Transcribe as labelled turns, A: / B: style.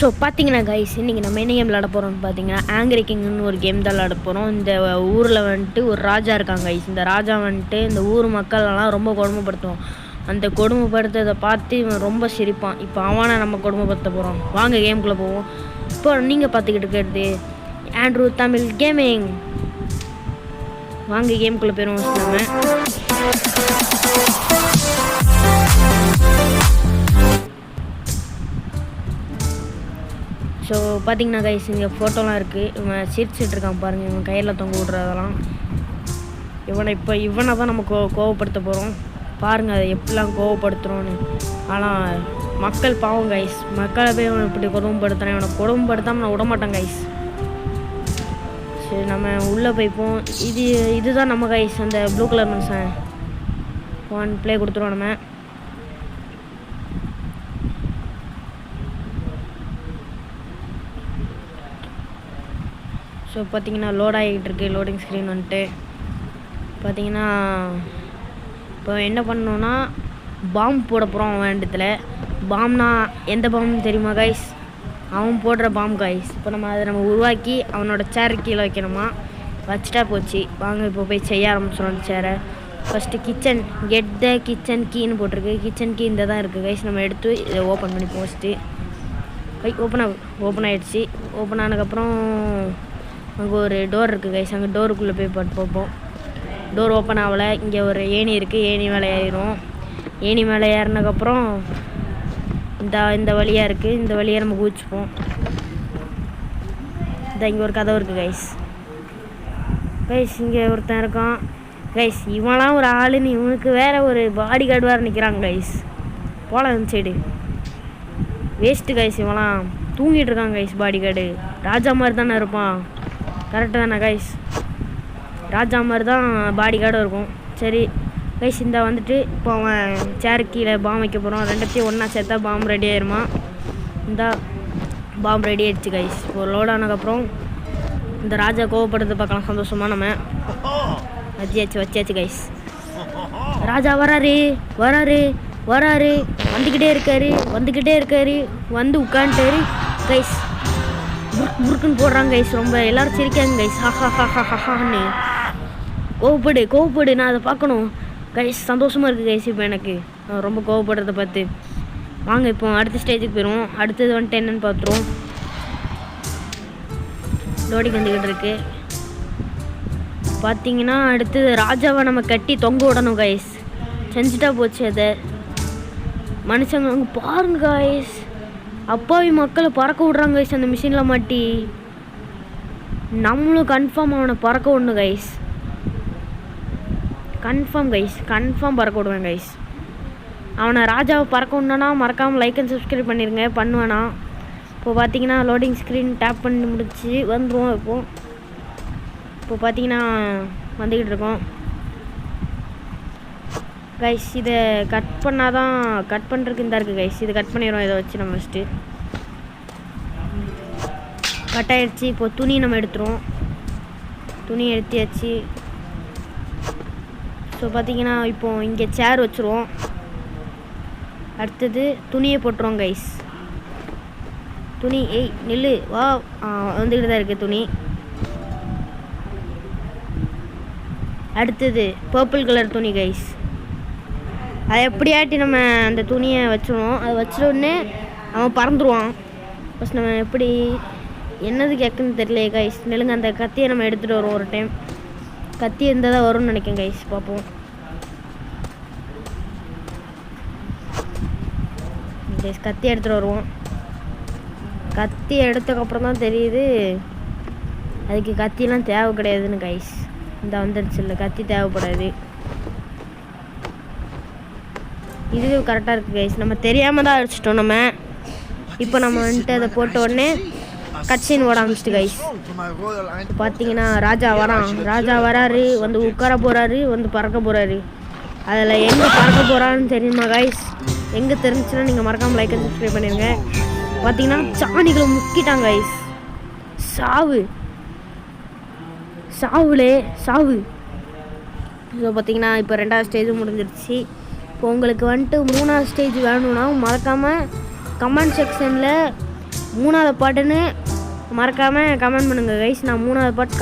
A: So பார்த்தீங்கன்னா guys இன்றைக்கி நம்ம என்ன கேம் விளாட போகிறோம்னு பார்த்தீங்கன்னா ஆங்கிரி கிங்னு ஒரு கேம் தான் விளாட போகிறோம். இந்த ஊரில் வந்துட்டு ஒரு ராஜா இருக்காங்க கைஸ். இந்த ராஜா வந்துட்டு இந்த ஊர் மக்களெல்லாம் ரொம்ப கொடுமைப்படுத்துவோம். அந்த கொடுமைப்படுத்துறதை பார்த்து இவன் ரொம்ப சிரிப்பான். இப்போ அவனை நம்ம கொடுமைப்படுத்த போகிறோம். வாங்க கேமுக்குள்ளே போவோம். இப்போ நீங்கள் பார்த்துக்கிட்டு இருக்கிறது ஆண்ட்ரூ தமிழ் கேமிங். வாங்க கேமுக்குள்ளே போயிடுவோம் நம்ம. ஸோ பார்த்தீங்கன்னா கைஸ் இங்கே ஃபோட்டோலாம் இருக்குது. இவன் சிரிச்சிட்டு இருக்கான் பாருங்கள். இவன் கையில் தொங்க விட்றதெல்லாம் இவனை தான் நம்ம கோவப்படுத்த போகிறோம். பாருங்கள் அதை எப்படிலாம் கோவப்படுத்துகிறோன்னு. ஆனால் மக்கள் பாவம் கைஸ். மக்களை போய் இவனை இப்படி கொடுமைப்படுத்துகிறேன். இவனை கொடுமைப்படுத்தாமல் நான் விடமாட்டேன் கைஸ். சரி நம்ம உள்ளே போய்ப்போம். இதுதான் நம்ம கைஸ் அந்த ப்ளூ கலர் மனுஷன். ஒன் ப்ளே கொடுத்துருவோம் நம்ம. ஸோ பார்த்தீங்கன்னா லோட் ஆகிட்டு இருக்கு. லோடிங் ஸ்க்ரீன் வந்துட்டு பார்த்தீங்கன்னா இப்போ என்ன பண்ணோன்னா பாம்பு போட போகிறோம். அவன் இடத்துல பாம்னா எந்த பாம்புன்னு தெரியுமா கைஸ்? அவன் போடுற பாம்பு கைஸ். இப்போ அதை உருவாக்கி அவனோட சேர் கீழே வைக்கணுமா. வச்சுட்டா போச்சு. வாங்க இப்போ போய் செய்ய ஆரம்பிச்சிடும் சேரை. First kitchen get the kitchen கீன்னு போட்டிருக்கு. கிச்சன் கீ இந்த தான் இருக்குது கைஸ். நம்ம எடுத்து இதை ஓப்பன் பண்ணி ஃபஸ்ட்டு ஓப்பன் ஆகிடுச்சு. ஓப்பன் ஆனதுக்கப்புறம் அங்கே ஒரு டோர் இருக்குது கைஸ். அங்கே டோருக்குள்ளே போய் பார்ப்போம். டோர் ஓப்பன் ஆகலை. இங்கே ஒரு ஏணி இருக்குது. ஏணி மேலே ஏறிடும். ஏணி மேலே ஏறினதுக்கப்புறம் இந்த வழியாக இருக்குது. இந்த வழியாக நம்ம குதிச்சுப்போம். இங்கே ஒரு கதவு இருக்குது கைஸ். இங்கே ஒருத்தன் இருக்கான் கைஸ். இவன்லாம் ஒரு ஆளுன்னு இவனுக்கு வேறு ஒரு பாடி கார்டு வேறு நிற்கிறாங்க கைஸ். போகலாம் இந்த சைடு. Waste guys. இவன்லாம் தூங்கிட்டு இருக்காங்க கைஸ். பாடி கார்டு ராஜா மாதிரி தானே இருப்பான். கரெக்டு தானே கைஸ்? ராஜா மாதிரி தான் பாடி கார்டும் இருக்கும். சரி கைஸ் இந்த வந்துட்டு இப்போ அவன் சேரு கீழே பாம்பு வைக்க போகிறோம். ரெண்டத்தையும் ஒன்றா சேர்த்தா பாம்பு ரெடி ஆயிருமா. இந்த பாம்பு ரெடி ஆகிடுச்சு கைஸ். ஒரு லோட் ஆனதுக்கப்புறம் இந்த ராஜா கோவப்படுறது பார்க்கலாம். சந்தோஷமாக நம்ம வச்சியாச்சு கைஸ். ராஜா வராரு வந்துக்கிட்டே இருக்காரு. வந்து உட்காந்துட்டாரு கைஸ். முறுக்குன்னு போடுறாங்க கைஸ். ரொம்ப எல்லோரும் சிரிக்காங்க கைஸ். ஹான்னு கோவப்படு நான் அதை பார்க்கணும் கைஸ். சந்தோஷமாக இருக்குது கைஸ். இப்போ எனக்கு ரொம்ப கோவப்படுறதை பார்த்து. வாங்க இப்போ அடுத்த ஸ்டேஜுக்கு போயிடுவோம். அடுத்தது வந்துட்டு என்னென்னு பார்த்துருவோம். லோடிங் வந்துக்கிட்டு இருக்கு. பார்த்தீங்கன்னா அடுத்தது ராஜாவை நம்ம கட்டி தொங்க விடணும் கைஸ். செஞ்சுட்டா போச்சு அதை. மனுஷங்க அங்கே பாருங்க கைஸ். அப்பாவி மக்களை பறக்க விட்றாங்க கைஸ். அந்த மிஷினில் மாட்டி நம்மளும் கன்ஃபார்ம் அவனை பறக்க விடணும் கைஸ். கன்ஃபார்ம் பறக்க விடுவேன் கைஸ். அவனை ராஜாவை பறக்க விடணுன்னா மறக்காமல் லைக் அண்ட் சப்ஸ்கிரைப் பண்ணிடுங்க. பண்ணுவேனா. இப்போ பார்த்தீங்கன்னா லோடிங் ஸ்க்ரீன் டேப் பண்ணி முடிச்சு வந்துடுவோம். இப்போ பார்த்தீங்கன்னா வந்துக்கிட்டு இருக்கோம் கைஸ். இதை கட் பண்ணால் தான் கட் பண்ணுறதுக்கு இந்த இருக்குது கைஸ். இது கட் பண்ணிடுவோம். இதை வச்சு நம்ம ஃபஸ்ட்டு கட் ஆகிடுச்சு. இப்போ துணி நம்ம எடுத்துருவோம். துணி எடுத்தியாச்சு. ஸோ பார்த்தீங்கன்னா இப்போது இங்கே சேர் வச்சுருவோம். அடுத்தது துணியை போட்டுருவோம் கைஸ். துணி நில்லு வா. வந்துக்கிட்டு தான் இருக்குது துணி. அடுத்தது பர்பிள் கலர் துணி கைஸ். அதை எப்படியாட்டி நம்ம அந்த துணியை வச்சிடுவோம். அதை வச்சிடோடனே அவன் பறந்துடுவான். ஃபஸ்ட் நம்ம எப்படி என்னது கேட்குன்னு தெரியலையே கைஸ். நெல்லுங்க அந்த கத்தியை நம்ம எடுத்துகிட்டு வருவோம். ஒரு டைம் கத்தி இருந்தால் தான் வரும்னு நினைக்கிறேன் கைஸ். பார்ப்போம் கைஸ். கத்தி எடுத்துகிட்டு வருவோம். கத்தி எடுத்ததுக்கப்புறம் தான் தெரியுது அதுக்கு கத்திலாம் தேவை கிடையாதுன்னு கைஸ். இந்த வந்துடுச்சு இல்லை கத்தி தேவைப்படாது. இதுவே கரெக்டாக இருக்குது கைஸ். நம்ம தெரியாமல் தான் அடிச்சிட்டோம். நம்ம இப்போ நம்ம வந்துட்டு அதை போட்ட உடனே கட்சின்னு ஓட ஆரம்பிச்சிட்டு கைஸ். பார்த்தீங்கன்னா ராஜா வராரு. வந்து உட்கார போகிறாரு. வந்து பறக்க போகிறாரு. அதில் எங்கே பறக்க போகிறான்னு தெரியுமா கைஸ்? எங்கே தெரிஞ்சுன்னா நீங்கள் மறக்காமல் லைக் அண்ட் சப்ஸ்கிரைப் பண்ணிடுங்க. பார்த்தீங்கன்னா சாணிகளை முக்கிட்டாங்க கைஸ். சாவு. ஸோ பார்த்தீங்கன்னா இப்போ 2வது ஸ்டேஜும் முடிஞ்சிருச்சு. இப்போ உங்களுக்கு வந்துட்டு 3வது ஸ்டேஜ் வேணும்னா மறக்காமல் கமெண்ட் செக்ஷனில் 3வது பாட்டுன்னு மறக்காமல் கமெண்ட் பண்ணுங்கள் கைஸ். நான் 3வது பாட்டு